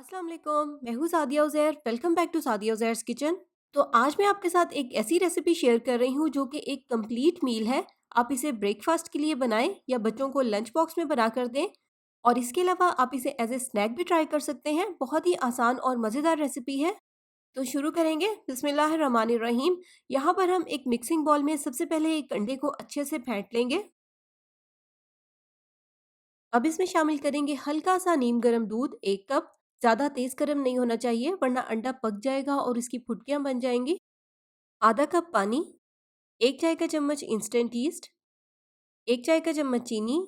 अस्सलाम वालेकुम, मैं हूँ Sadia Uzair. Welcome back to Sadia Uzair's kitchen. तो आज मैं आपके साथ एक ऐसी रेसिपी शेयर कर रही हूँ जो कि एक कंप्लीट मील है। आप इसे ब्रेकफास्ट के लिए बनाएं या बच्चों को लंच बॉक्स में बना कर दें, और इसके अलावा आप इसे एज ए स्नैक भी ट्राई कर सकते हैं। बहुत ही आसान और मज़ेदार रेसिपी है। तो शुरू करेंगे। बिस्मिल्लाहिर्रहमानिर्रहीम। यहाँ पर हम एक मिक्सिंग बॉल में सबसे पहले एक अंडे को अच्छे से फेंट लेंगे। अब इसमें शामिल करेंगे हल्का सा नीम गर्म दूध 1 कप। ज़्यादा तेज़ गर्म नहीं होना चाहिए वरना अंडा पक जाएगा और इसकी फुटकियाँ बन जाएंगी। आधा कप पानी, 1 चाय का चम्मच इंस्टेंट ईस्ट, 1 चाय का चम्मच चीनी,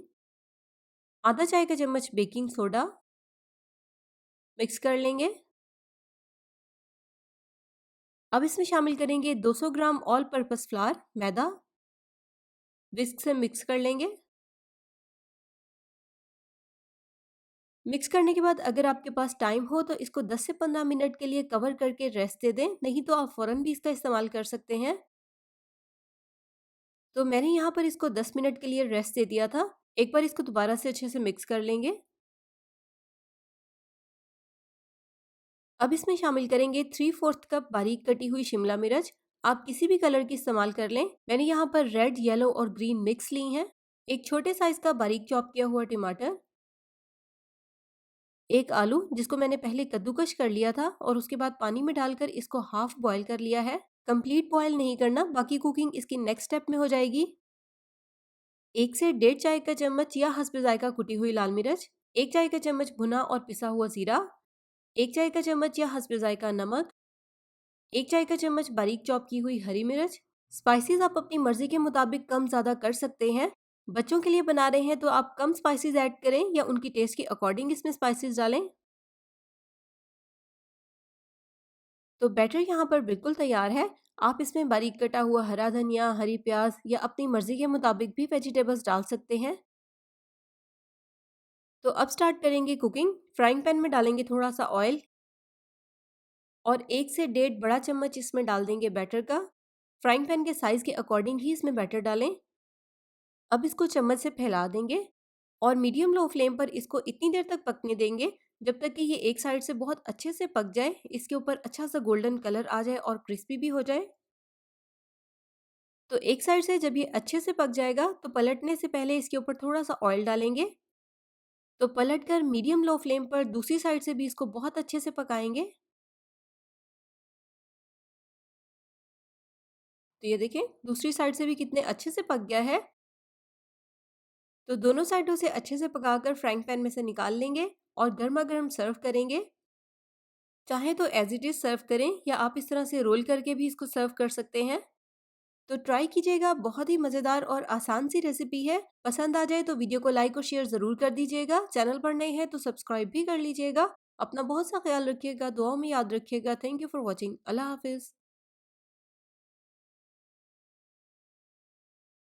आधा चाय का चम्मच बेकिंग सोडा। मिक्स कर लेंगे। अब इसमें शामिल करेंगे 200 ग्राम ऑल पर्पस फ्लावर मैदा। विस्क से मिक्स कर लेंगे। मिक्स करने के बाद अगर आपके पास टाइम हो तो इसको 10 से 15 मिनट के लिए कवर करके रेस्ट दे दें, नहीं तो आप फ़ौरन भी इसका इस्तेमाल कर सकते हैं। तो मैंने यहाँ पर इसको 10 मिनट के लिए रेस्ट दे दिया था। एक बार इसको दोबारा से अच्छे से मिक्स कर लेंगे। अब इसमें शामिल करेंगे 3/4 कप बारीक कटी हुई शिमला मिर्च। आप किसी भी कलर की इस्तेमाल कर लें। मैंने यहाँ पर रेड, येलो और ग्रीन मिक्स ली हैं। एक छोटे साइज का बारीक चॉप किया हुआ टमाटर, एक आलू जिसको मैंने पहले कद्दूकश कर लिया था और उसके बाद पानी में डालकर इसको हाफ बॉयल कर लिया है। कंप्लीट बॉयल नहीं करना, बाकी कुकिंग इसकी नेक्स्ट स्टेप में हो जाएगी। 1 से 1.5 चाय का चम्मच या हस्ब जायका कुटी हुई लाल मिर्च, 1 चाय का चम्मच भुना और पिसा हुआ जीरा, 1 चाय का चम्मच या हस्ब जायका नमक, 1 चाय का चम्मच बारीक चॉप की हुई हरी मिर्च। स्पाइसेस आप अपनी मर्जी के मुताबिक कम ज़्यादा कर सकते हैं। बच्चों के लिए बना रहे हैं तो आप कम स्पाइसेस ऐड करें या उनकी टेस्ट के अकॉर्डिंग इसमें स्पाइसेस डालें। तो बैटर यहाँ पर बिल्कुल तैयार है। आप इसमें बारीक कटा हुआ हरा धनिया, हरी प्याज या अपनी मर्जी के मुताबिक भी वेजिटेबल्स डाल सकते हैं। तो अब स्टार्ट करेंगे कुकिंग। फ्राइंग पैन में डालेंगे थोड़ा सा ऑयल और 1 से 1.5 बड़ा चम्मच इसमें डाल देंगे बैटर का। फ्राइंग पैन के साइज़ के अकॉर्डिंग ही इसमें बैटर डालें। अब इसको चम्मच से फैला देंगे और मीडियम लो फ्लेम पर इसको इतनी देर तक पकने देंगे जब तक कि ये एक साइड से बहुत अच्छे से पक जाए, इसके ऊपर अच्छा सा गोल्डन कलर आ जाए और क्रिस्पी भी हो जाए। तो एक साइड से जब ये अच्छे से पक जाएगा तो पलटने से पहले इसके ऊपर थोड़ा सा ऑयल डालेंगे। तो पलटकर मीडियम लो फ्लेम पर दूसरी साइड से भी इसको बहुत अच्छे से पकाएंगे। तो ये देखें दूसरी साइड से भी कितने अच्छे से पक गया है। तो दोनों साइडों से अच्छे से पकाकर फ्राइंग पैन में से निकाल लेंगे और गर्मा गर्म सर्व करेंगे। चाहे तो एज इट इज सर्व करें या आप इस तरह से रोल करके भी इसको सर्व कर सकते हैं। तो ट्राई कीजिएगा, बहुत ही मज़ेदार और आसान सी रेसिपी है। पसंद आ जाए तो वीडियो को लाइक और शेयर ज़रूर कर दीजिएगा। चैनल पर नए हैं तो सब्सक्राइब भी कर लीजिएगा। अपना बहुत सा ख्याल रखिएगा, दुआओं में याद रखिएगा। Thank you for watching. अल्लाह हाफिज़।